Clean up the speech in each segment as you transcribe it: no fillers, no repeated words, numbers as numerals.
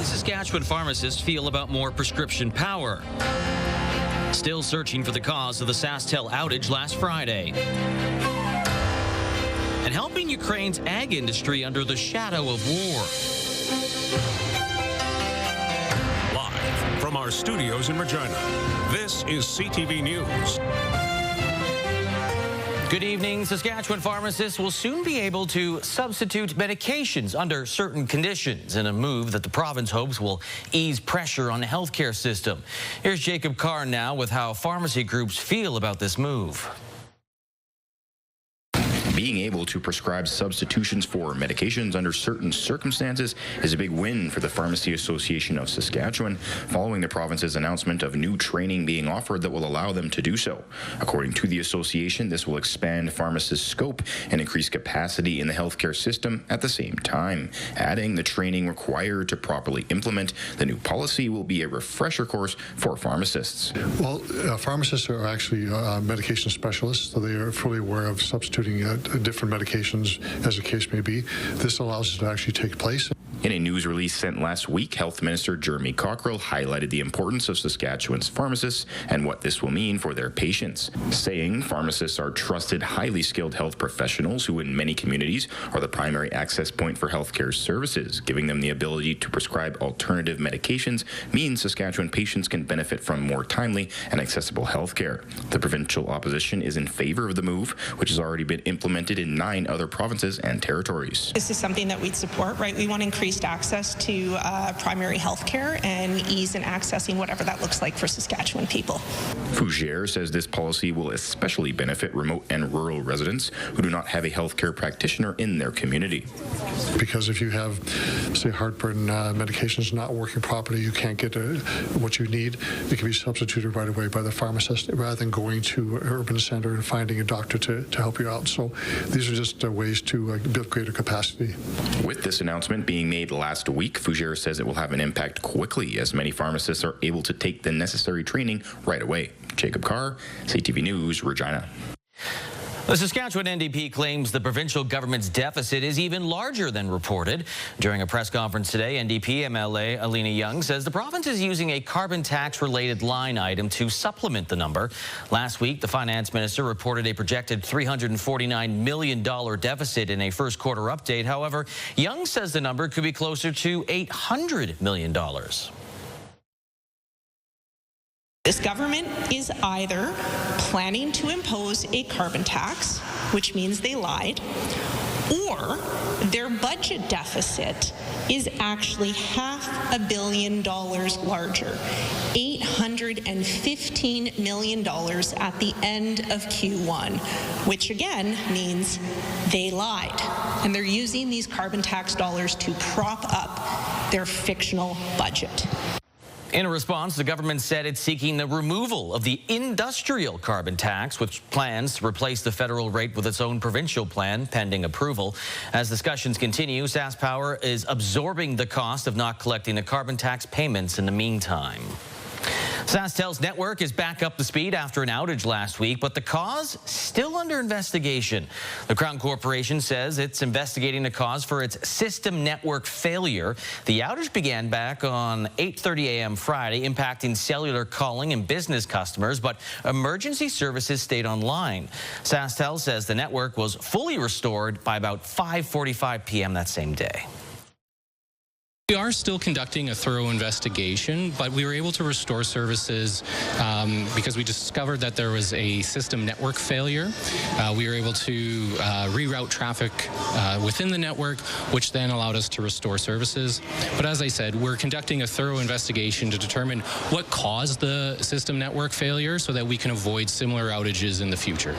Saskatchewan pharmacists feel about more prescription power. Still searching for the cause of the SaskTel outage last Friday. And helping Ukraine's ag industry under the shadow of war. Live from our studios in Regina, this is CTV News. Good evening. Saskatchewan pharmacists will soon be able to substitute medications under certain conditions in a move that the province hopes will ease pressure on the healthcare system. Here's Jacob Carr now with how pharmacy groups feel about this move. Being able to prescribe substitutions for medications under certain circumstances is a big win for the Pharmacy Association of Saskatchewan, following the province's announcement of new training being offered that will allow them to do so. According to the association, this will expand pharmacists' scope and increase capacity in the healthcare system at the same time. Adding the training required to properly implement the new policy will be a refresher course for pharmacists. Well, pharmacists are actually medication specialists, so they are fully aware of substituting different medications as the case may be. This allows it to actually take place. In a news release sent last week, Health Minister Jeremy Cockrell highlighted the importance of Saskatchewan's pharmacists and what this will mean for their patients, saying pharmacists are trusted, highly skilled health professionals who in many communities are the primary access point for healthcare services. Giving them the ability to prescribe alternative medications means Saskatchewan patients can benefit from more timely and accessible healthcare. The provincial opposition is in favor of the move, which has already been implemented in 9 other provinces and territories. This is something that we'd support, right? We want to increase access to primary health care and ease in accessing whatever that looks like for Saskatchewan people. Fougere says this policy will especially benefit remote and rural residents who do not have a healthcare practitioner in their community. Because if you have, say, heartburn medications not working properly, you can't get what you need, it can be substituted right away by the pharmacist rather than going to an urban center and finding a doctor to help you out. So these are just ways to build greater capacity. With this announcement being made last week, Fougere says it will have an impact quickly as many pharmacists are able to take the necessary training right away. Jacob Carr, CTV News, Regina. The Saskatchewan NDP claims the provincial government's deficit is even larger than reported. During a press conference today, NDP MLA Alina Young says the province is using a carbon tax-related line item to supplement the number. Last week, the finance minister reported a projected $349 million deficit in a first quarter update. However, Young says the number could be closer to $800 million. This government is either planning to impose a carbon tax, which means they lied, or their budget deficit is actually $500 million larger, $815 million at the end of Q1, which again means they lied. And they're using these carbon tax dollars to prop up their fictional budget. In a response, the government said it's seeking the removal of the industrial carbon tax, which plans to replace the federal rate with its own provincial plan, pending approval. As discussions continue, SaskPower is absorbing the cost of not collecting the carbon tax payments in the meantime. SaskTel's network is back up to speed after an outage last week, but the cause still under investigation. The Crown Corporation says it's investigating the cause for its system network failure. The outage began back on 8:30 a.m. Friday, impacting cellular calling and business customers, but emergency services stayed online. SaskTel says the network was fully restored by about 5:45 p.m. that same day. We are still conducting a thorough investigation, but we were able to restore services because we discovered that there was a system network failure. We were able to reroute traffic within the network, which then allowed us to restore services. But as I said, we're conducting a thorough investigation to determine what caused the system network failure so that we can avoid similar outages in the future.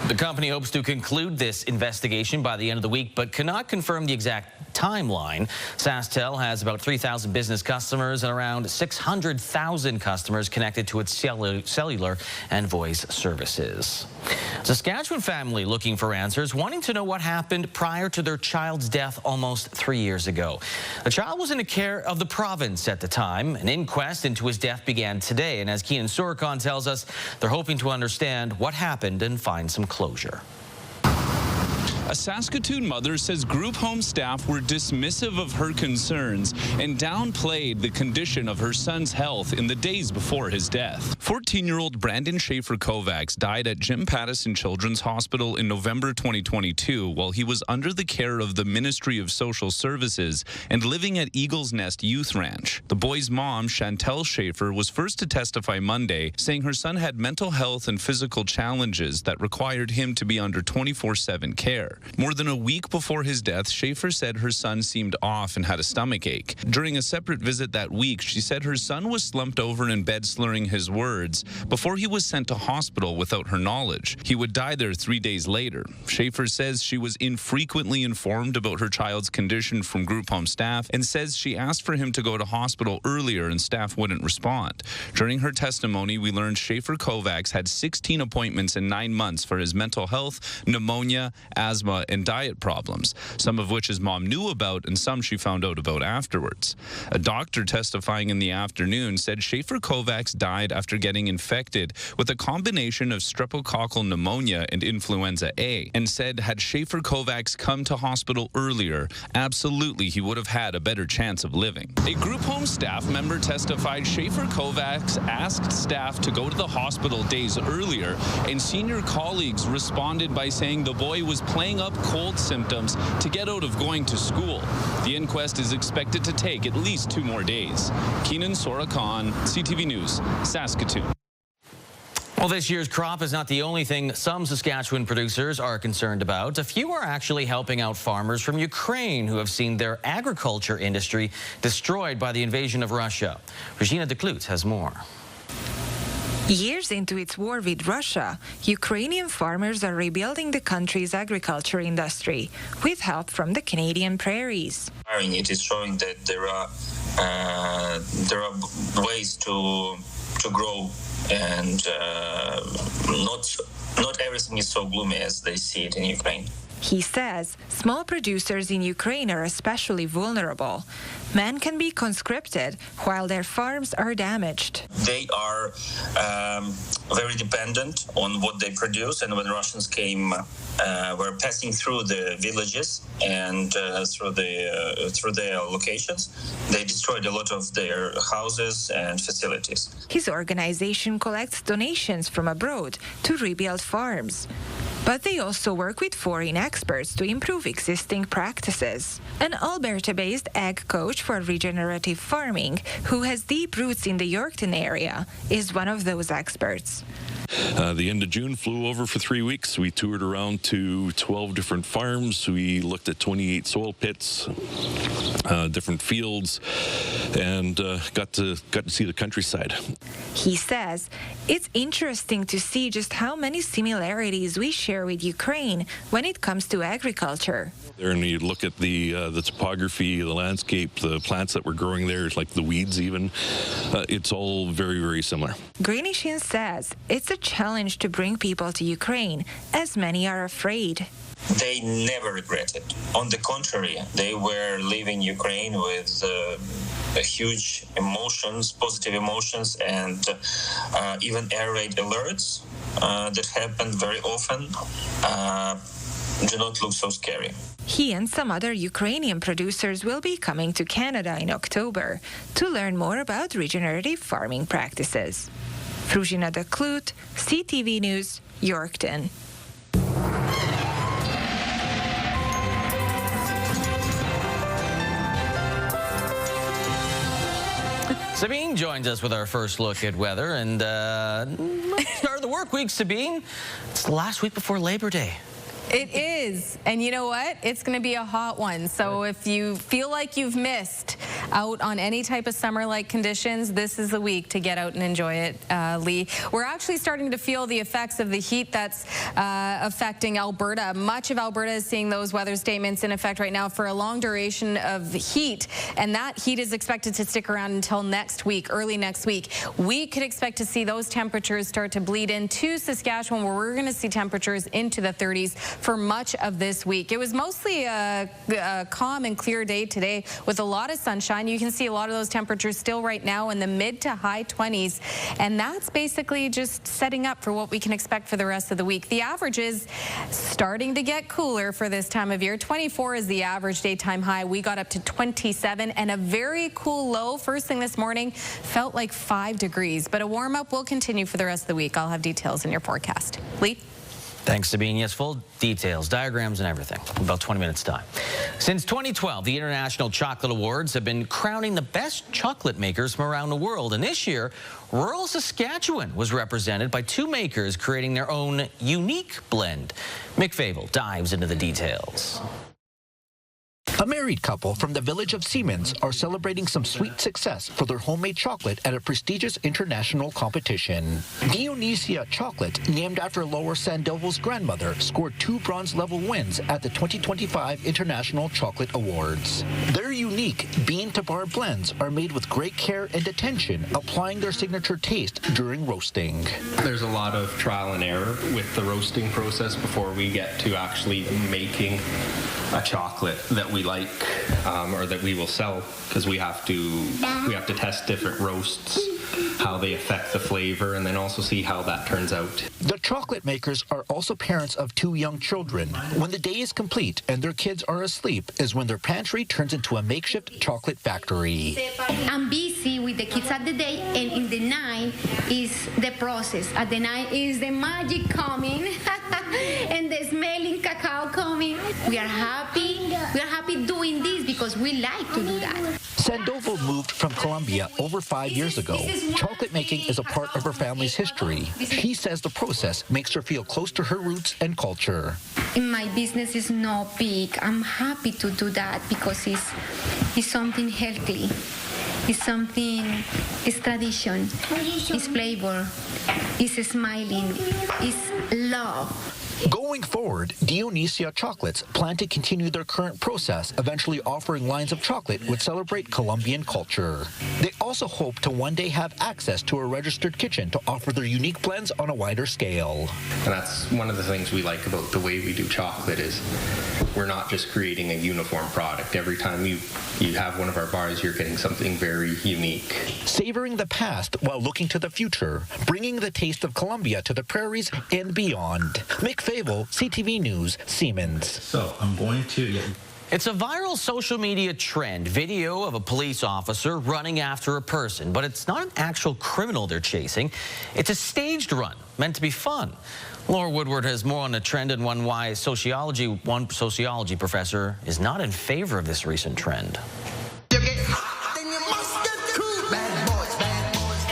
The company hopes to conclude this investigation by the end of the week, but cannot confirm the exact timeline. SaskTel has about 3,000 business customers and around 600,000 customers connected to its cellular and voice services. Saskatchewan family looking for answers, wanting to know what happened prior to their child's death almost 3 years ago. The child was in the care of the province at the time. An inquest into his death began today, and as Keenan Surikon tells us, they're hoping to understand what happened and find some closure. A Saskatoon mother says group home staff were dismissive of her concerns and downplayed the condition of her son's health in the days before his death. 14-year-old Brandon Schaefer Kovacs died at Jim Pattison Children's Hospital in November 2022 while he was under the care of the Ministry of Social Services and living at Eagles Nest Youth Ranch. The boy's mom, Chantel Schaefer, was first to testify Monday, saying her son had mental health and physical challenges that required him to be under 24/7 care. More than a week before his death, Schaefer said her son seemed off and had a stomach ache. During a separate visit that week, she said her son was slumped over in bed slurring his words before he was sent to hospital without her knowledge. He would die there 3 days later. Schaefer says she was infrequently informed about her child's condition from group home staff and says she asked for him to go to hospital earlier and staff wouldn't respond. During her testimony, we learned Schaefer Kovacs had 16 appointments in 9 months for his mental health, pneumonia, asthma, and diet problems, some of which his mom knew about and some she found out about afterwards. A doctor testifying in the afternoon said Schaefer Kovacs died after getting infected with a combination of streptococcal pneumonia and influenza A, and said had Schaefer Kovacs come to hospital earlier, absolutely he would have had a better chance of living. A group home staff member testified Schaefer Kovacs asked staff to go to the hospital days earlier, and senior colleagues responded by saying the boy was playing up cold symptoms to get out of going to school. The inquest is expected to take at least 2 more days. Keenan Sorakan, CTV News, Saskatoon. Well, this year's crop is not the only thing some Saskatchewan producers are concerned about. A few are actually helping out farmers from Ukraine who have seen their agriculture industry destroyed by the invasion of Russia. Regina Declute has more. Years into its war with Russia, Ukrainian farmers are rebuilding the country's agriculture industry with help from the Canadian prairies. It is showing that there are ways to grow, and not everything is so gloomy as they see it in Ukraine. He says small producers in Ukraine are especially vulnerable. Men can be conscripted while their farms are damaged. They are very dependent on what they produce, and when Russians came, were passing through the villages and through their locations, they destroyed a lot of their houses and facilities. His organization collects donations from abroad to rebuild farms. But they also work with foreign experts to improve existing practices. An Alberta-based ag coach for regenerative farming, who has deep roots in the Yorkton area, is one of those experts. The end of June, flew over for 3 weeks. We toured around to 12 different farms. We looked at 28 soil pits, different fields, and got to see the countryside. He says it's interesting to see just how many similarities we share with Ukraine when it comes to agriculture. There, and you look at the topography, the landscape, the plants that were growing there, like the weeds even, it's all very, very similar. Greenishin says it's a challenge to bring people to Ukraine, as many are afraid. They never regret it. On the contrary, they were leaving Ukraine with huge emotions, positive emotions, and even air raid alerts that happened very often do not look so scary. He and some other Ukrainian producers will be coming to Canada in October to learn more about regenerative farming practices. Fruzsina Declute, CTV News, Yorkton. Sabine joins us with our first look at weather, and start of the work week, Sabine. It's the last week before Labor Day. It is, and you know what? It's going to be a hot one. So if you feel like you've missed out on any type of summer-like conditions, this is the week to get out and enjoy it, Lee. We're actually starting to feel the effects of the heat that's affecting Alberta. Much of Alberta is seeing those weather statements in effect right now for a long duration of heat, and that heat is expected to stick around until next week, early next week. We could expect to see those temperatures start to bleed into Saskatchewan, where we're going to see temperatures into the 30s for much of this week. It was mostly a calm and clear day today with a lot of sunshine. You can see a lot of those temperatures still right now in the mid to high 20s, and that's basically just setting up for what we can expect for the rest of the week. The average is starting to get cooler for this time of year. 24 is the average daytime high. We got up to 27, and a very cool low first thing this morning felt like 5 degrees, but a warm up will continue for the rest of the week. I'll have details in your forecast. Lee? Thanks, Sabine. Yes, full details, diagrams and everything. About 20 minutes time. Since 2012, the International Chocolate Awards have been crowning the best chocolate makers from around the world. And this year, rural Saskatchewan was represented by 2 makers creating their own unique blend. Mick Fable dives into the details. A married couple from the village of Siemens are celebrating some sweet success for their homemade chocolate at a prestigious international competition. Dionysia Chocolate, named after Laura Sandoval's grandmother, scored 2 bronze-level wins at the 2025 International Chocolate Awards. Their unique bean-to-bar blends are made with great care and attention, applying their signature taste during roasting. There's a lot of trial and error with the roasting process before we get to actually making a chocolate that we like or that we will sell, because we have to test different roasts, how they affect the flavor, and then also see how that turns out. The chocolate makers are also parents of 2 young children. When the day is complete and their kids are asleep is when their pantry turns into a makeshift chocolate factory. I'm busy with the kids at the day, and in the night is the process. At the night is the magic coming and the smelling cacao coming. We are happy doing this because we like to do that. Sandoval moved from Colombia over 5 years ago. Chocolate making is a part of her family's history. She says the process makes her feel close to her roots and culture. My business is not big. I'm happy to do that because it's something healthy. It's tradition, it's flavor, it's smiling, it's love. Going forward, Dionysia Chocolates plan to continue their current process, eventually offering lines of chocolate which celebrate Colombian culture. They also hope to one day have access to a registered kitchen to offer their unique blends on a wider scale. And that's one of the things we like about the way we do chocolate is we're not just creating a uniform product. Every time you have one of our bars, you're getting something very unique. Savoring the past while looking to the future, bringing the taste of Colombia to the prairies and beyond. Mick Fable, CTV News, Siemens. So I'm going to... It's a viral social media trend, video of a police officer running after a person, but it's not an actual criminal they're chasing. It's a staged run, meant to be fun. Laura Woodward has more on the trend and why one sociology professor is not in favor of this recent trend.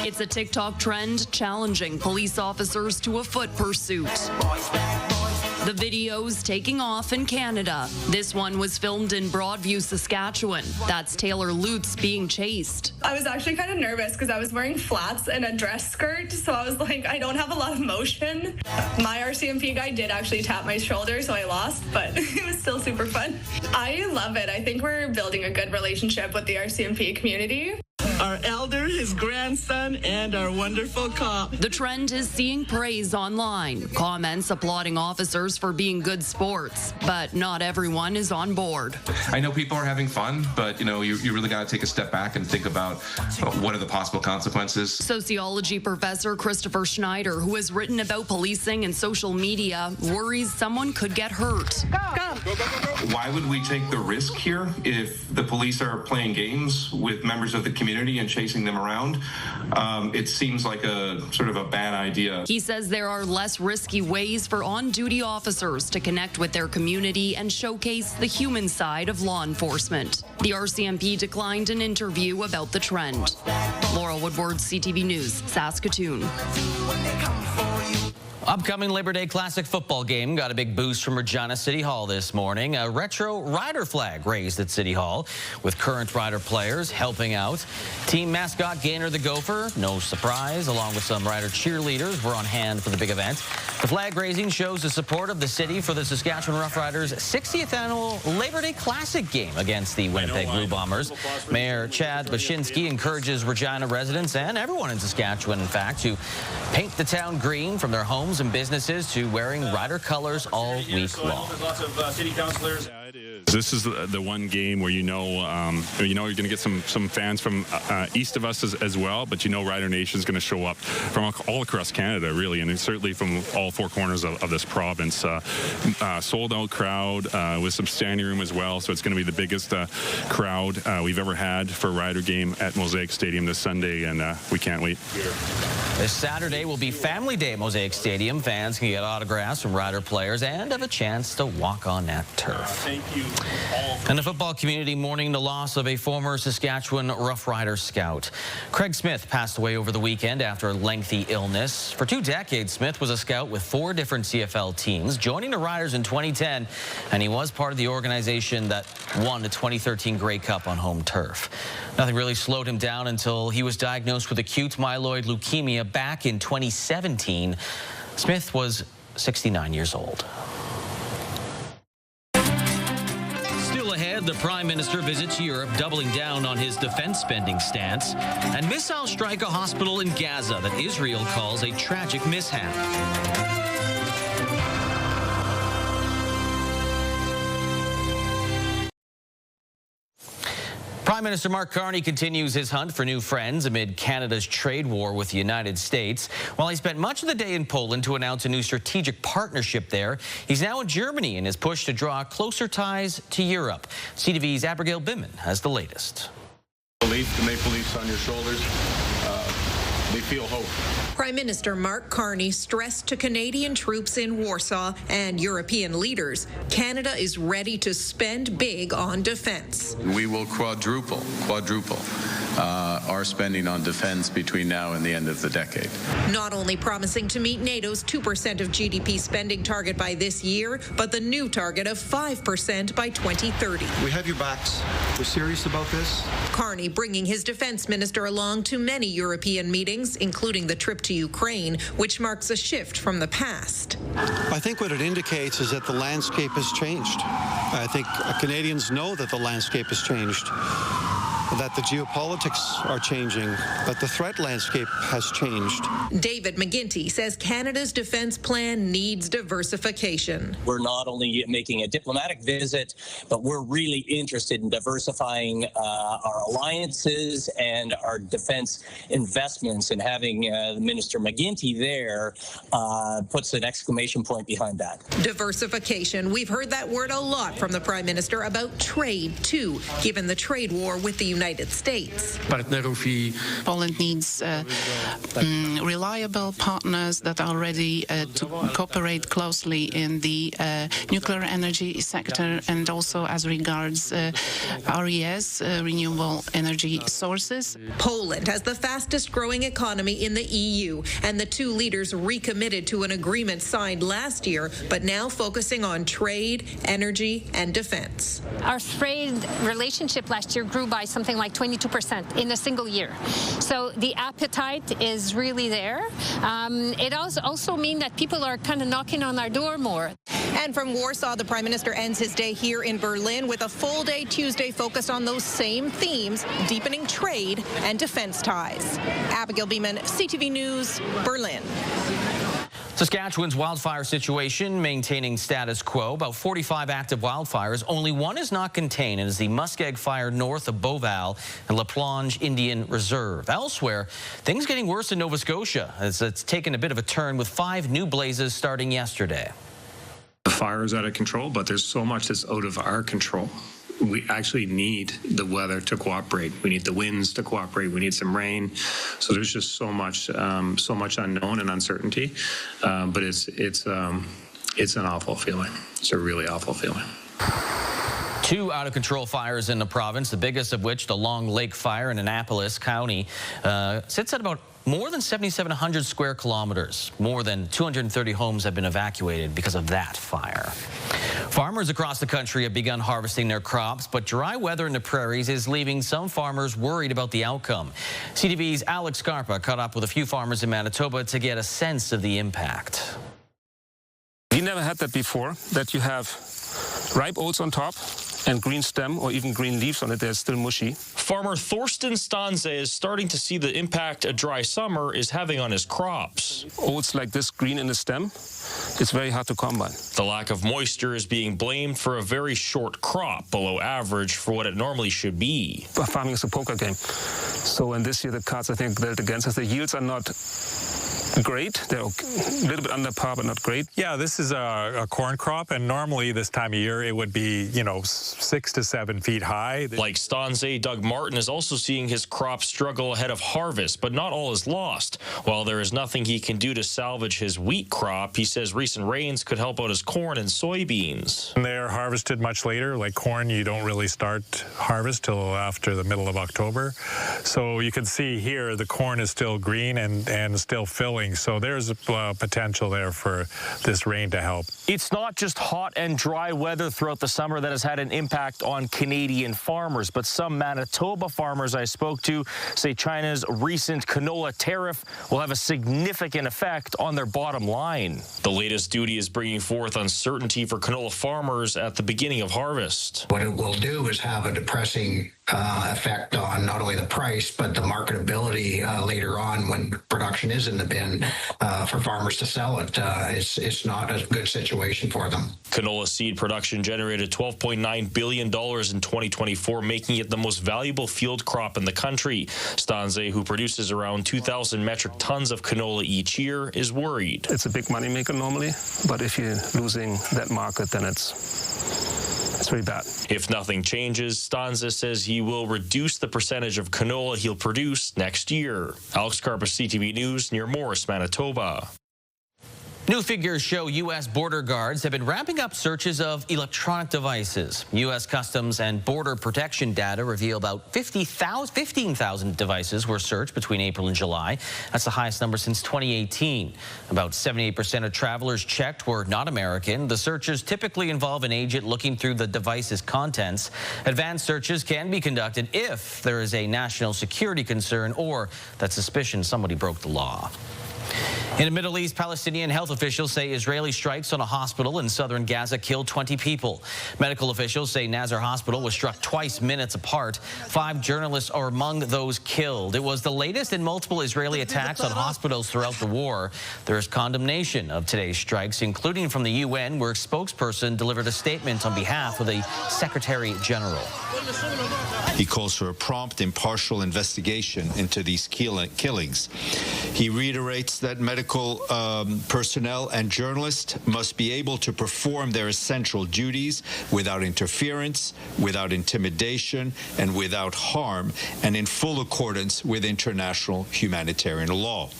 It's a TikTok trend challenging police officers to a foot pursuit. The video's taking off in Canada. This one was filmed in Broadview, Saskatchewan. That's Taylor Lutz being chased. I was actually kind of nervous because I was wearing flats and a dress skirt, so I was like, I don't have a lot of motion. My RCMP guy did actually tap my shoulder, so I lost, but it was still super fun. I love it. I think we're building a good relationship with the RCMP community. Our elder, his grandson, and our wonderful cop. The trend is seeing praise online. Comments applauding officers for being good sports, but not everyone is on board. I know people are having fun, but you really got to take a step back and think about what are the possible consequences. Sociology professor Christopher Schneider, who has written about policing and social media, worries someone could get hurt. Why would we take the risk here if the police are playing games with members of the community and chasing them around? It seems like a sort of a bad idea. He says there are less risky ways for on-duty officers to connect with their community and showcase the human side of law enforcement. The RCMP declined an interview about the trend. Laura Woodward, CTV News, Saskatoon. Upcoming Labor Day Classic football game got a big boost from Regina City Hall this morning. A retro Rider flag raised at City Hall with current Rider players helping out. Team mascot Gaynor the Gopher, no surprise, along with some Rider cheerleaders were on hand for the big event. The flag raising shows the support of the city for the Saskatchewan Roughriders' 60th annual Labor Day Classic game against the Winnipeg Blue Bombers. Mayor Chad Bashinsky encourages Regina residents and everyone in Saskatchewan, in fact, to paint the town green from their homes homes and businesses to wearing Rider colors all week long. Lots of city councilors. This is the one game where you're going to get some fans from east of us as well, but Rider Nation is going to show up from all across Canada, really, and certainly from all four corners of this province. Sold out crowd with some standing room as well, so it's going to be the biggest crowd we've ever had for a Rider game at Mosaic Stadium this Sunday, and we can't wait. This Saturday will be Family Day at Mosaic Stadium. Fans can get autographs from Rider players and have a chance to walk on that turf. Thank you. And the football community mourning the loss of a former Saskatchewan Roughrider scout. Craig Smith passed away over the weekend after a lengthy illness. For 2 decades, Smith was a scout with 4 different CFL teams, joining the Riders in 2010, and he was part of the organization that won the 2013 Grey Cup on home turf. Nothing really slowed him down until he was diagnosed with acute myeloid leukemia back in 2017. Smith was 69 years old. The Prime Minister visits Europe, doubling down on his defense spending stance, and missiles strike a hospital in Gaza that Israel calls a tragic mishap. Prime Minister Mark Carney continues his hunt for new friends amid Canada's trade war with the United States. While he spent much of the day in Poland to announce a new strategic partnership there, he's now in Germany in his push to draw closer ties to Europe. CTV's Abigail Bimman has the latest. The Maple Leafs on your shoulders. They feel hope. Prime Minister Mark Carney stressed to Canadian troops in Warsaw and European leaders, Canada is ready to spend big on defense. We will quadruple our spending on defense between now and the end of the decade. Not only promising to meet NATO's 2% of GDP spending target by this year, but the new target of 5% by 2030. We have your backs. We're serious about this. Carney bringing his defense minister along to many European meetings, including the trip to Ukraine, which marks a shift from the past. I think what it indicates is that the landscape has changed. I think Canadians know that the landscape has changed, that the geopolitics are changing, that the threat landscape has changed. David McGuinty says Canada's defense plan needs diversification. We're not only making a diplomatic visit, but we're really interested in diversifying our alliances and our defense investments, and having Minister McGuinty there puts an exclamation point behind that. Diversification. We've heard that word a lot from the Prime Minister about trade, too, given the trade war with the United States. Poland needs reliable partners that are ready to cooperate closely in the nuclear energy sector, and also as regards RES, renewable energy sources. Poland has the fastest growing economy in the EU, and the two leaders recommitted to an agreement signed last year, but now focusing on trade, energy, and defense. Our trade relationship last year grew by something like 22% in a single year. So the appetite is really there. It also means that people are kind of knocking on our door more. And from Warsaw, the Prime Minister ends his day here in Berlin with a full day Tuesday focused on those same themes, deepening trade and defense ties. Abigail Beeman, CTV News, Berlin. Saskatchewan's wildfire situation maintaining status quo. About 45 active wildfires. Only one is not contained, and is the Muskeg fire north of Beauval and La Plonge Indian Reserve. Elsewhere, things getting worse in Nova Scotia as it's taken a bit of a turn with 5 new blazes starting yesterday. The fire is out of control, but there's so much that's out of our control. We actually need the weather to cooperate. We need the winds to cooperate. We need some rain. So there's just so much unknown and uncertainty. But it's an awful feeling. It's a really awful feeling. 2 out-of-control fires in the province, the biggest of which, the Long Lake Fire in Annapolis County, sits at about more than 7,700 square kilometers. More than 230 homes have been evacuated because of that fire. Farmers across the country have begun harvesting their crops, but dry weather in the prairies is leaving some farmers worried about the outcome. CTV's Alex Scarpa caught up with a few farmers in Manitoba to get a sense of the impact. We never had that before, that you have ripe oats on top and green stem or even green leaves on it, they're still mushy. Farmer Thorsten Stanze is starting to see the impact a dry summer is having on his crops. Oats like this green in the stem, it's very hard to combine. The lack of moisture is being blamed for a very short crop, below average for what it normally should be. Farming is a poker game. So in this year, the cards, I think, dealt against us. The yields are not great. They're a little bit under par, but not great. Yeah, this is a corn crop, and normally this time of year it would be, 6 to 7 feet high. Like Stanze, Doug Martin is also seeing his crop struggle ahead of harvest, but not all is lost. While there is nothing he can do to salvage his wheat crop, he says recent rains could help out his corn and soybeans. And they're harvested much later. Like corn, you don't really start harvest till after the middle of October. So you can see here the corn is still green and still filling. So there's a potential there for this rain to help. It's not just hot and dry weather throughout the summer that has had an impact on Canadian farmers, but some Manitoba farmers I spoke to say China's recent canola tariff will have a significant effect on their bottom line. The latest duty is bringing forth uncertainty for canola farmers at the beginning of harvest. What it will do is have a depressing effect on not only the price, but the marketability later on when production is in the bin for farmers to sell it. It's not a good situation for them. Canola seed production generated $12.9 billion in 2024, making it the most valuable field crop in the country. Stanze, who produces around 2,000 metric tons of canola each year, is worried. It's a big moneymaker normally, but if you're losing that market, then it's very bad. If nothing changes, Stanze says he will reduce the percentage of canola he'll produce next year. Alex Carpus, CTV News, near Morris, Manitoba. New figures show U.S. border guards have been ramping up searches of electronic devices. U.S. Customs and Border Protection data reveal about 15,000 devices were searched between April and July. That's the highest number since 2018. About 78% of travelers checked were not American. The searches typically involve an agent looking through the device's contents. Advanced searches can be conducted if there is a national security concern or that suspicion somebody broke the law. In the Middle East, Palestinian health officials say Israeli strikes on a hospital in southern Gaza killed 20 people. Medical officials say Nasser Hospital was struck twice minutes apart. 5 journalists are among those killed. It was the latest in multiple Israeli attacks on hospitals throughout the war. There is condemnation of today's strikes, including from the UN, where a spokesperson delivered a statement on behalf of the Secretary General. He calls for a prompt, impartial investigation into these killings. He reiterates that medical personnel and journalists must be able to perform their essential duties without interference, without intimidation, and without harm, and in full accordance with international humanitarian law.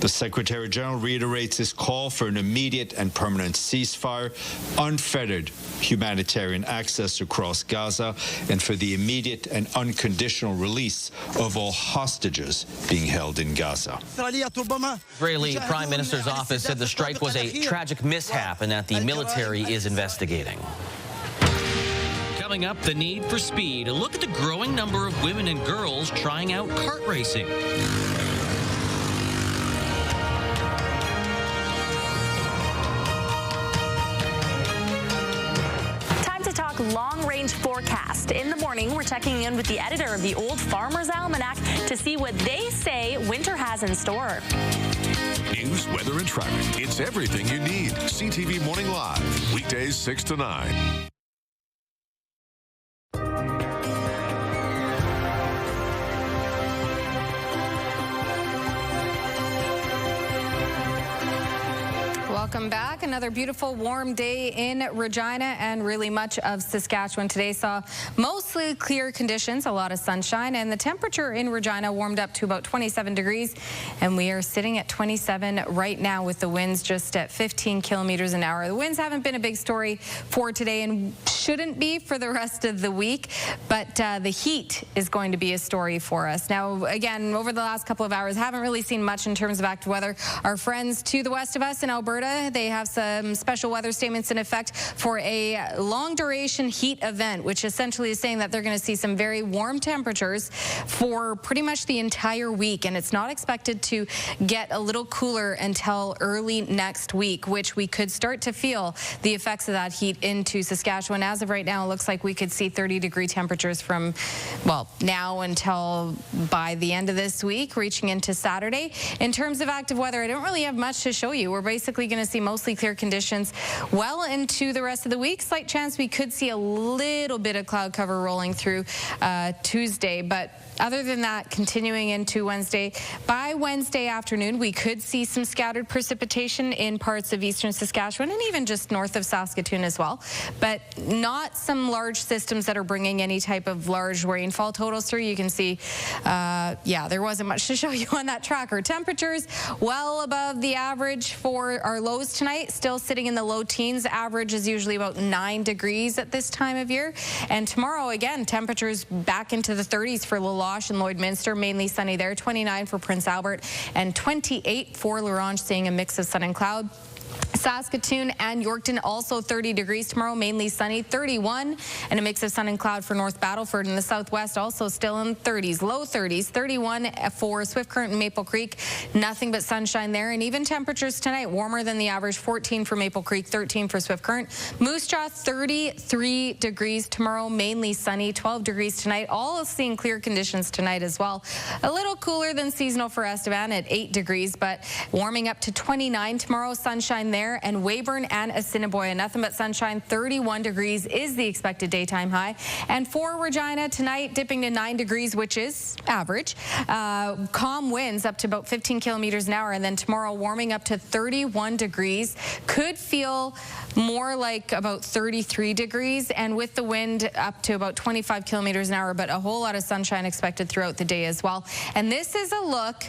The Secretary General reiterates his call for an immediate and permanent ceasefire, unfettered humanitarian access across Gaza, and for the immediate and unconditional release of all hostages being held in Gaza. Israeli Prime Minister's office said the strike was a tragic mishap and that the military is investigating. Coming up, the need for speed. A look at the growing number of women and girls trying out kart racing. Long-range forecast. In the morning, we're checking in with the editor of the Old Farmer's Almanac to see what they say winter has in store. News, weather, and traffic. It's everything you need. CTV Morning Live, weekdays 6 to 9. Welcome back. Another beautiful warm day in Regina and really much of Saskatchewan today saw mostly clear conditions, a lot of sunshine, and the temperature in Regina warmed up to about 27 degrees, and we are sitting at 27 right now with the winds just at 15 kilometers an hour. The winds haven't been a big story for today and shouldn't be for the rest of the week, but the heat is going to be a story for us. Now, again, over the last couple of hours, haven't really seen much in terms of active weather. Our friends to the west of us in Alberta Regina. They have some special weather statements in effect for a long-duration heat event, which essentially is saying that they're going to see some very warm temperatures for pretty much the entire week, and it's not expected to get a little cooler until early next week, which we could start to feel the effects of that heat into Saskatchewan. As of right now, it looks like we could see 30-degree temperatures from, well, now until by the end of this week, reaching into Saturday. In terms of active weather, I don't really have much to show you. We're basically going to see mostly clear conditions well into the rest of the week. Slight chance we could see a little bit of cloud cover rolling through Tuesday, but other than that, continuing into Wednesday, by Wednesday afternoon, we could see some scattered precipitation in parts of eastern Saskatchewan and even just north of Saskatoon as well, but not some large systems that are bringing any type of large rainfall totals through. You can see, yeah, there wasn't much to show you on that tracker. Temperatures well above the average for our lows tonight, still sitting in the low teens. Average is usually about 9 degrees at this time of year. And tomorrow, again, temperatures back into the 30s for Laloche and Lloydminster, mainly sunny there. 29 for Prince Albert and 28 for La Ronge, seeing a mix of sun and cloud. Saskatoon and Yorkton also 30 degrees tomorrow, mainly sunny. 31 and a mix of sun and cloud for North Battleford. In the southwest, also still in 30s, low 30s. 31 for Swift Current and Maple Creek, nothing but sunshine there. And even temperatures tonight, warmer than the average. 14 for Maple Creek, 13 for Swift Current. Moose Jaw 33 degrees tomorrow, mainly sunny. 12 degrees tonight, all seeing clear conditions tonight as well. A little cooler than seasonal for Estevan at 8 degrees, but warming up to 29 tomorrow. Sunshine there. And Weyburn and Assiniboia, nothing but sunshine. 31 degrees is the expected daytime high. And for Regina tonight, dipping to 9 degrees, which is average. Calm winds up to about 15 kilometers an hour. And then tomorrow, warming up to 31 degrees. Could feel more like about 33 degrees. And with the wind up to about 25 kilometers an hour, but a whole lot of sunshine expected throughout the day as well. And this is a look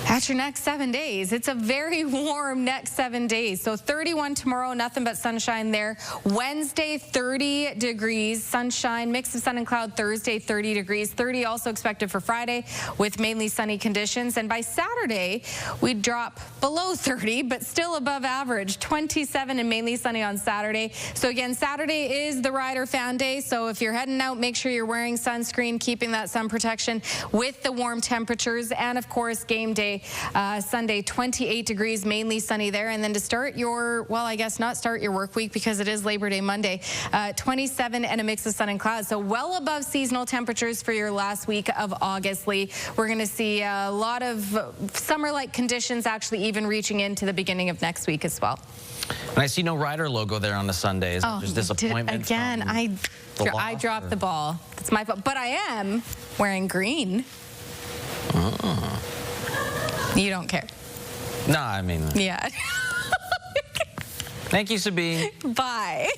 at your next 7 days. It's a very warm next 7 days. So 31 tomorrow, nothing but sunshine there. Wednesday, 30 degrees, sunshine, mix of sun and cloud. Thursday, 30 degrees. 30 also expected for Friday with mainly sunny conditions. And by Saturday, we drop below 30, but still above average. 27 and mainly sunny on Saturday. So again, Saturday is the Rider Fan Day. So if you're heading out, make sure you're wearing sunscreen, keeping that sun protection with the warm temperatures. And of course, game day Sunday, 28 degrees, mainly sunny there. And then to start your, well, I guess not start your work week because it is Labor Day Monday, 27 and a mix of sun and clouds. So well above seasonal temperatures for your last week of August, Lee. We're going to see a lot of summer-like conditions actually even reaching into the beginning of next week as well. And I see no Rider logo there on the Sundays. Oh, there's disappointment. Again, I dropped the ball. It's my fault. But I am wearing green. Oh. You don't care. No, I mean. Yeah. Thank you, Sabine. Bye.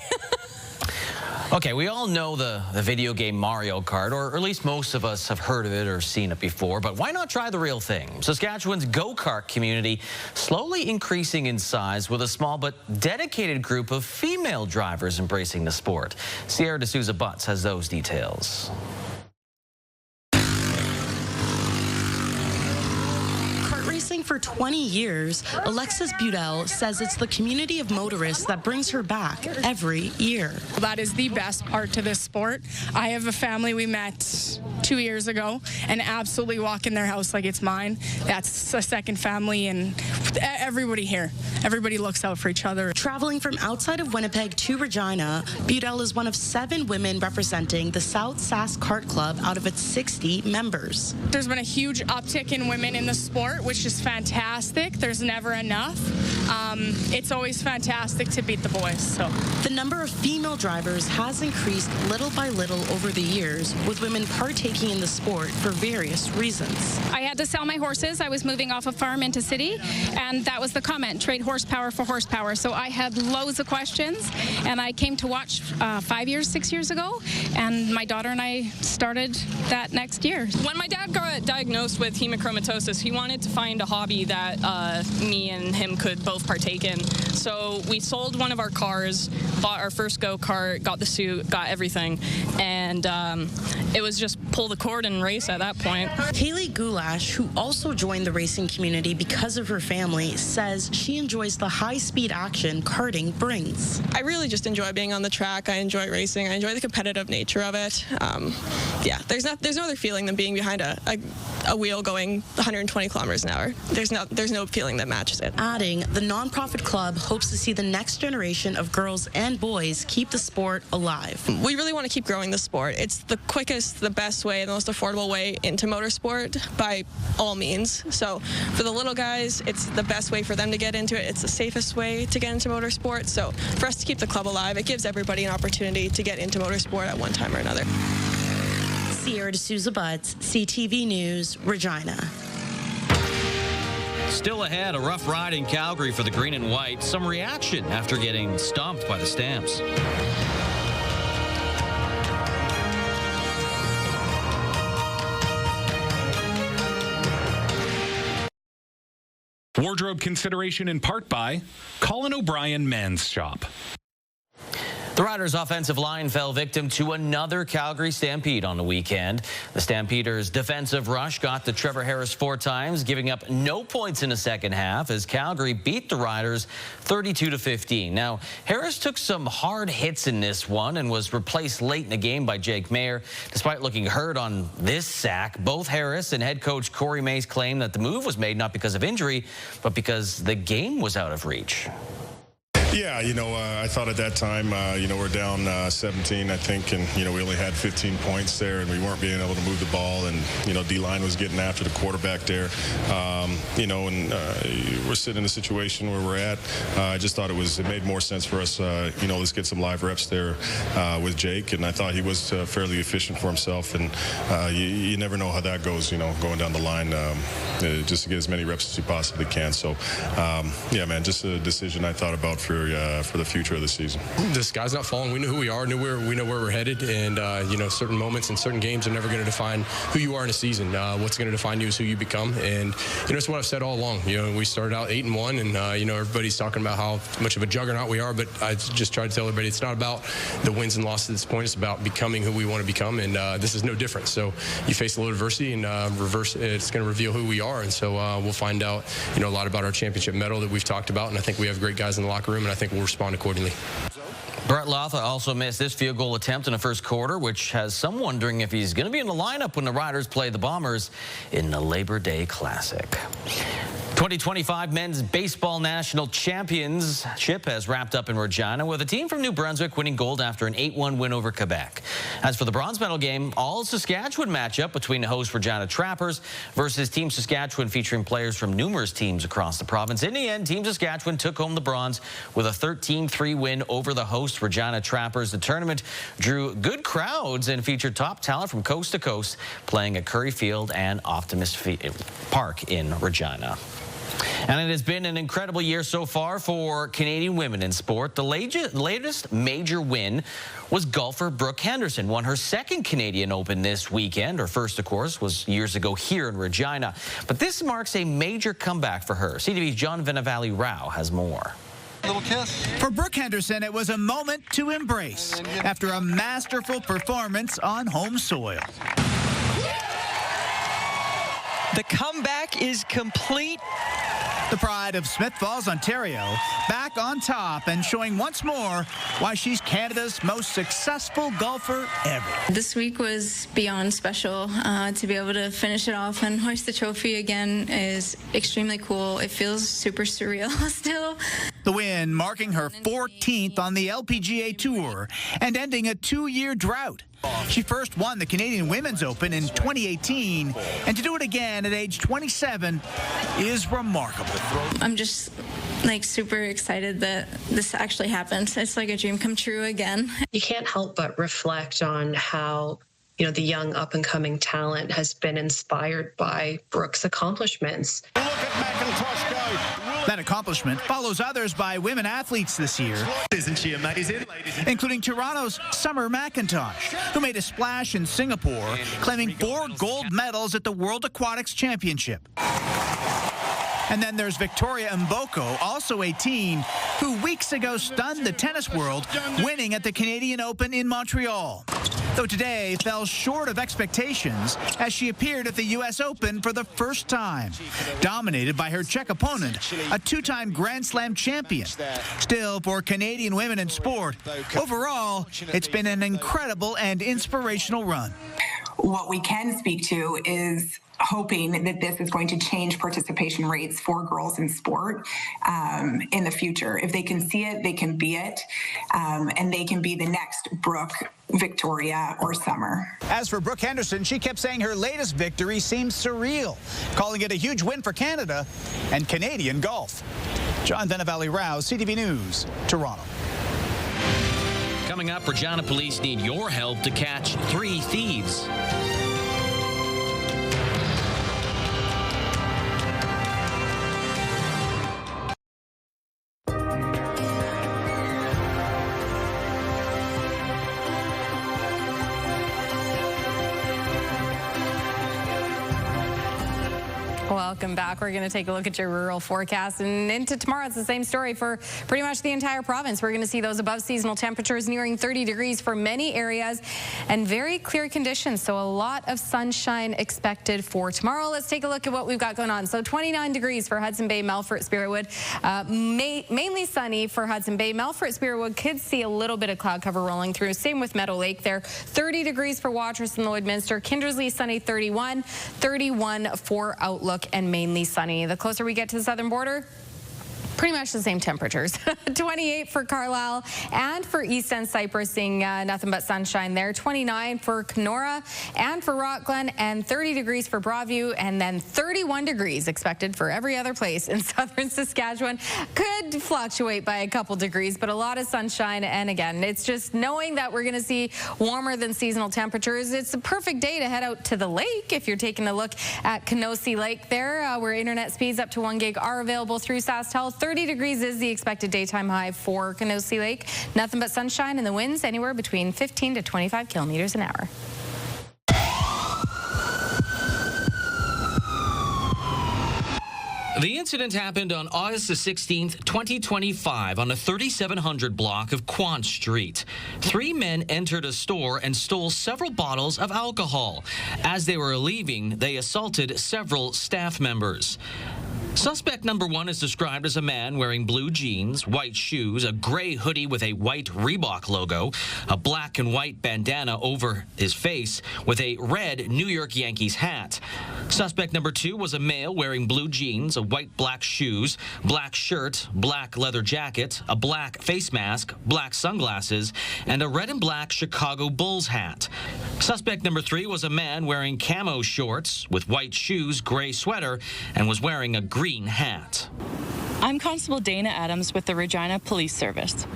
Okay, we all know the video game Mario Kart, or at least most of us have heard of it or seen it before, but why not try the real thing? Saskatchewan's Go-kart community slowly increasing in size with a small but dedicated group of female drivers embracing the sport. Sierra D'Souza Butts has those details. Racing for 20 years, Alexis Budel says it's the community of motorists that brings her back every year. That is the best part to this sport. I have a family we met 2 years ago and absolutely walk in their house like it's mine. That's a second family, and everybody here, everybody looks out for each other. Traveling from outside of Winnipeg to Regina, Budel is one of 7 women representing the South Sask Kart Club out of its 60 members. There's been a huge uptick in women in the sport, which is fantastic. There's never enough. It's always fantastic to beat the boys. So the number of female drivers has increased little by little over the years, with women partaking in the sport for various reasons. I had to sell my horses. I was moving off a farm into city, and that was the comment, trade horsepower for horsepower. So I had loads of questions, and I came to watch 6 years ago, and my daughter and I started that next year. When my dad got diagnosed with hemochromatosis, he wanted to find a hobby that me and him could both both partake in. So we sold one of our cars, bought our first go-kart, got the suit, got everything, and it was just pull the cord and race at that point. Haley Goulash, who also joined the racing community because of her family, says she enjoys the high-speed action karting brings. I really just enjoy being on the track. I enjoy racing. I enjoy the competitive nature of it. Yeah, there's no other feeling than being behind a wheel going 120 kilometers an hour. There's no feeling that matches it. Adding, the nonprofit club hopes to see the next generation of girls and boys keep the sport alive. We really want to keep growing the sport. It's the quickest, the best way, the most affordable way into motorsport by all means. So for the little guys, it's the best way for them to get into it. It's the safest way to get into motorsport. So for us to keep the club alive, it gives everybody an opportunity to get into motorsport at one time or another. Sierra D'Souza Butts, CTV News, Regina. Still ahead, a rough ride in Calgary for the green and white. Some reaction after getting stomped by the Stamps. Wardrobe consideration in part by Colin O'Brien Men's Shop. The Riders' offensive line fell victim to another Calgary Stampede on the weekend. The Stampeders' defensive rush got to Trevor Harris 4 times, giving up no points in the second half as Calgary beat the Riders 32-15. Now, Harris took some hard hits in this one and was replaced late in the game by Jake Mayer. Despite looking hurt on this sack, both Harris and head coach Corey Mays claimed that the move was made not because of injury, but because the game was out of reach. Yeah, I thought at that time, we're down 17, I think, and, we only had 15 points there, and we weren't being able to move the ball, and, D-line was getting after the quarterback there, and we're sitting in a situation where we're at. I just thought it made more sense for us, let's get some live reps there with Jake, and I thought he was fairly efficient for himself, and you never know how that goes, going down the line, just to get as many reps as you possibly can. So, yeah, man, just a decision I thought about for the future of the season. The sky's not falling. We know who we are. We know where we're headed, and certain moments and certain games are never going to define who you are in a season. What's going to define you is who you become, and it's what I've said all along. We started out 8-1, and everybody's talking about how much of a juggernaut we are, but I just try to tell everybody it's not about the wins and losses at this point. It's about becoming who we want to become, and this is no different. So you face a little adversity, and it's going to reveal who we are, and so we'll find out a lot about our championship medal that we've talked about, and I think we have great guys in the locker room, and I think we'll respond accordingly. Brett Lotha also missed this field goal attempt in the first quarter, which has some wondering if he's going to be in the lineup when the Riders play the Bombers in the Labor Day Classic. 2025 Men's Baseball National Championship has wrapped up in Regina with a team from New Brunswick winning gold after an 8-1 win over Quebec. As for the bronze medal game, all Saskatchewan matchup between the host Regina Trappers versus Team Saskatchewan featuring players from numerous teams across the province. In the end, Team Saskatchewan took home the bronze with a 13-3 win over the host Regina Trappers. The tournament drew good crowds and featured top talent from coast to coast playing at Curry Field and Optimist Park in Regina. And it has been an incredible year so far for Canadian women in sport. The latest major win was golfer Brooke Henderson, won her second Canadian Open this weekend. Her first, of course, was years ago here in Regina. But this marks a major comeback for her. CTV's John Venavali Rao has more. Little kiss. For Brooke Henderson, it was a moment to embrace after a masterful performance on home soil. The comeback is complete. The pride of Smith Falls, Ontario, back on top and showing once more why she's Canada's most successful golfer ever. This week was beyond special. To be able to finish it off and hoist the trophy again is extremely cool. It feels super surreal still. The win marking her 14th on the LPGA Tour and ending a 2-year drought. She first won the Canadian Women's Open in 2018, and to do it again at age 27 is remarkable. I'm just super excited that this actually happened. It's like a dream come true again. You can't help but reflect on how the young up-and-coming talent has been inspired by Brooke's accomplishments. Look at McIntosh go. That accomplishment follows others by women athletes this year. Isn't she amazing, including Toronto's Summer McIntosh, who made a splash in Singapore, claiming 4 gold medals at the World Aquatics Championship. And then there's Victoria Mboko, also 18, who weeks ago stunned the tennis world, winning at the Canadian Open in Montreal. Though today fell short of expectations as she appeared at the U.S. Open for the first time, dominated by her Czech opponent, a two-time Grand Slam champion. Still, for Canadian women in sport, overall, it's been an incredible and inspirational run. What we can speak to is hoping that this is going to change participation rates for girls in sport in the future. If they can see it, they can be it, and they can be the next Brooke, Victoria, or Summer. As for Brooke Henderson, she kept saying her latest victory seems surreal, calling it a huge win for Canada and Canadian golf. John Venevalley-Rouse, CTV News, Toronto. Coming up, Regina police need your help to catch 3 thieves. Welcome back. We're going to take a look at your rural forecast, and into tomorrow it's the same story for pretty much the entire province. We're going to see those above seasonal temperatures nearing 30 degrees for many areas and very clear conditions, so a lot of sunshine expected for tomorrow. Let's take a look at what we've got going on. So 29 degrees for Hudson Bay, Melfort, Spiritwood. Mainly sunny for Hudson Bay. Melfort, Spiritwood could see a little bit of cloud cover rolling through. Same with Meadow Lake there. 30 degrees for Watrous and Lloydminster. Kindersley sunny 31. 31 for Outlook and mainly sunny. The closer we get to the southern border, pretty much the same temperatures. 28 for Carlisle and for East End Cypress, seeing nothing but sunshine there. 29 for Kenora and for Rockglen, and 30 degrees for Broadview, and then 31 degrees expected for every other place in southern Saskatchewan. Could fluctuate by a couple degrees, but a lot of sunshine. And again, it's just knowing that we're going to see warmer than seasonal temperatures. It's a perfect day to head out to the lake if you're taking a look at Kenosee Lake there, where internet speeds up to 1 gig are available through SaskTel. 30 degrees is the expected daytime high for Kenosee Lake. Nothing but sunshine, and the winds anywhere between 15 to 25 kilometers an hour. The incident happened on August the 16th, 2025 on the 3700 block of Quant Street. 3 men entered a store and stole several bottles of alcohol. As they were leaving, they assaulted several staff members. Suspect number 1 is described as a man wearing blue jeans, white shoes, a gray hoodie with a white Reebok logo, a black and white bandana over his face with a red New York Yankees hat. Suspect number 2 was a male wearing blue jeans, a white black shoes, black shirt, black leather jacket, a black face mask, black sunglasses, and a red and black Chicago Bulls hat. Suspect number 3 was a man wearing camo shorts with white shoes, gray sweater, and was wearing a green hat. I'm Constable Dana Adams with the Regina Police Service.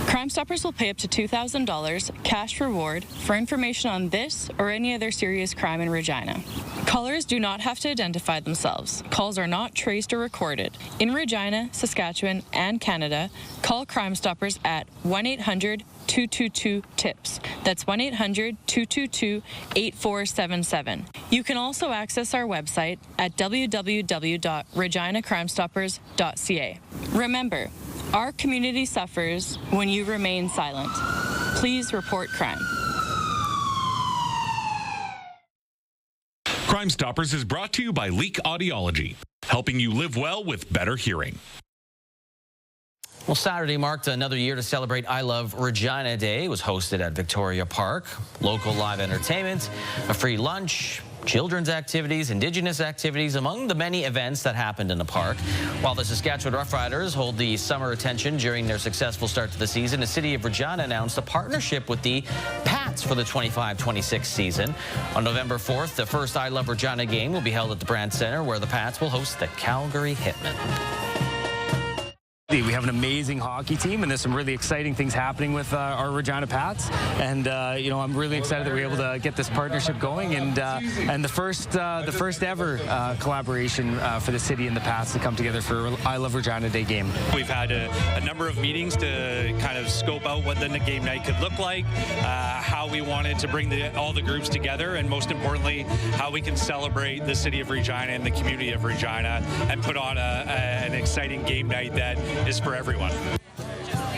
Crime Stoppers will pay up to $2,000 cash reward for information on this or any other serious crime in Regina. Callers do not have to identify themselves. Calls are not traced or recorded. In Regina, Saskatchewan, and Canada, call Crime Stoppers at 1-800-222-TIPS. That's 1-800-222-8477. You can also access our website at www.reginacrimestoppers.ca. Remember, our community suffers when you remain silent. Please report crime. Crime Stoppers is brought to you by Leak Audiology, helping you live well with better hearing. Well, Saturday marked another year to celebrate I Love Regina Day. It was hosted at Victoria Park. Local live entertainment, a free lunch, children's activities, Indigenous activities, among the many events that happened in the park. While the Saskatchewan Roughriders hold the summer attention during their successful start to the season, the city of Regina announced a partnership with the Pats for the 25-26 season. On November 4th, the first I Love Regina game will be held at the Brand Centre, where the Pats will host the Calgary Hitmen. We have an amazing hockey team, and there's some really exciting things happening with our Regina Pats. And I'm really excited that we're able to get this partnership going, and the first ever collaboration for the city and the Pats to come together for I Love Regina Day game. We've had a number of meetings to kind of scope out what the game night could look like, how we wanted to bring all the groups together, and most importantly, how we can celebrate the city of Regina and the community of Regina and put on an exciting game night that is for everyone.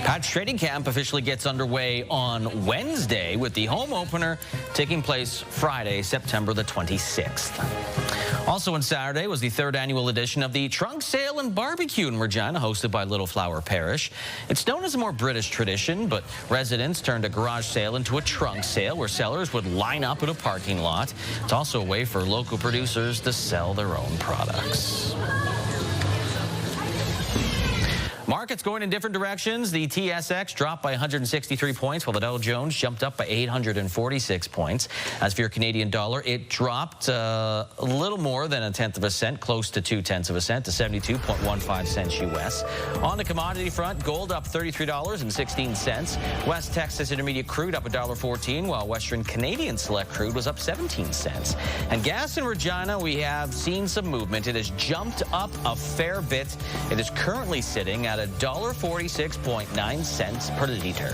Pat's training camp officially gets underway on Wednesday, with the home opener taking place Friday, September the 26th. Also on Saturday was the third annual edition of the Trunk Sale and Barbecue in Regina, hosted by Little Flower Parish. It's known as a more British tradition, but residents turned a garage sale into a trunk sale where sellers would line up in a parking lot. It's also a way for local producers to sell their own products. Markets going in different directions. The TSX dropped by 163 points, while the Dow Jones jumped up by 846 points. As for your Canadian dollar, it dropped a little more than 1/10 of a cent, close to 2/10 of a cent, to 72.15 cents U.S. On the commodity front, gold up $33.16. West Texas Intermediate crude up $1.14, while Western Canadian Select crude was up 17 cents. And gas in Regina, we have seen some movement. It has jumped up a fair bit. It is currently sitting at $1.46.9 per liter.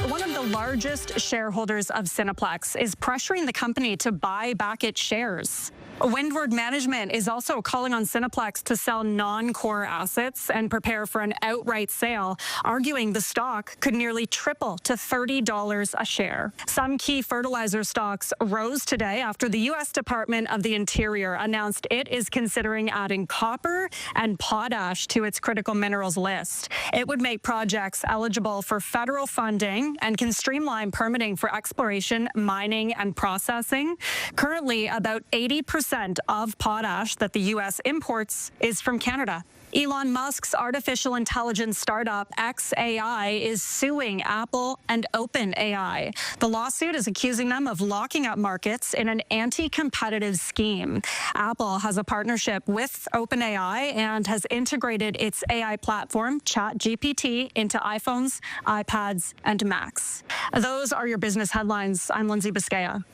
One of the largest shareholders of Cineplex is pressuring the company to buy back its shares. Windward Management is also calling on Cineplex to sell non-core assets and prepare for an outright sale, arguing the stock could nearly triple to $30 a share. Some key fertilizer stocks rose today after the U.S. Department of the Interior announced it is considering adding copper and potash to its critical minerals list. It would make projects eligible for federal funding and can streamline permitting for exploration, mining, and processing. Currently, about 80% of potash that the U.S. imports is from Canada. Elon Musk's artificial intelligence startup xAI is suing Apple and OpenAI. The lawsuit is accusing them of locking up markets in an anti-competitive scheme. Apple has a partnership with OpenAI and has integrated its AI platform, ChatGPT, into iPhones, iPads, and Macs. Those are your business headlines. I'm Lindsay Biscaya.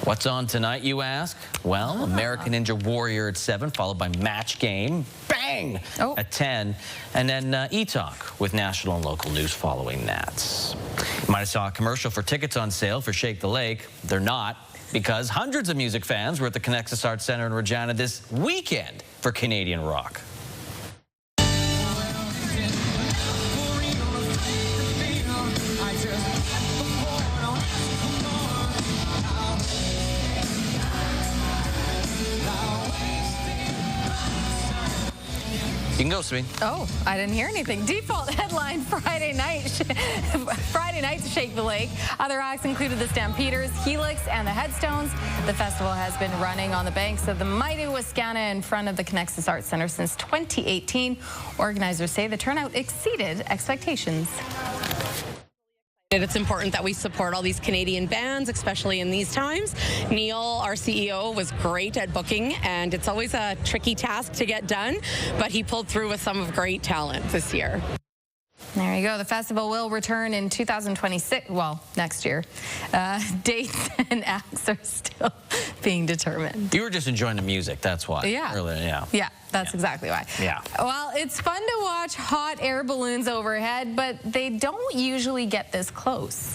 What's on tonight, you ask? Well, American Ninja Warrior at 7, followed by Match Game, bang, at 10. And then E-Talk with national and local news following that. You might have saw a commercial for tickets on sale for Shake the Lake. They're not, because hundreds of music fans were at the Connexus Arts Centre in Regina this weekend for Canadian rock. You can go, Sabine. Oh, I didn't hear anything. Default headline Friday night. Friday night to Shake the Lake. Other acts included the Stampeders, Helix, and the Headstones. The festival has been running on the banks of the mighty Wascana in front of the Connexus Arts Centre since 2018. Organizers say the turnout exceeded expectations. It's important that we support all these Canadian bands, especially in these times. Neil, our CEO, was great at booking, and it's always a tricky task to get done, but he pulled through with some of great talent this year. There you go. The festival will return in 2026, well, next year. Dates and acts are still being determined. You were just enjoying the music, that's why. Yeah. Earlier, yeah. Yeah, that's exactly why. Yeah. Well, it's fun to watch hot air balloons overhead, but they don't usually get this close.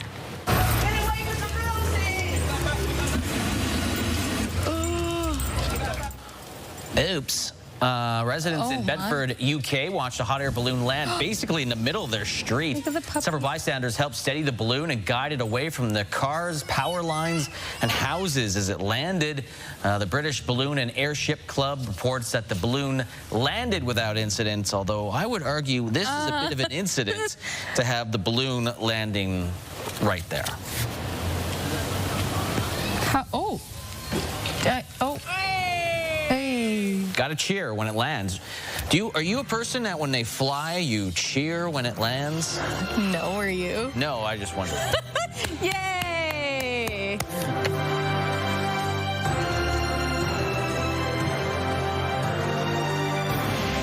Oops. Residents in Bedford, UK, watched a hot air balloon land basically in the middle of their street. Several bystanders helped steady the balloon and guide it away from the cars, power lines, and houses as it landed. The British Balloon and Airship Club reports that the balloon landed without incidents, although I would argue this is a bit of an incident to have the balloon landing right there. got to cheer when it lands. Are you a person that when they fly, you cheer when it lands? No, are you? No, I just wondered. Yay!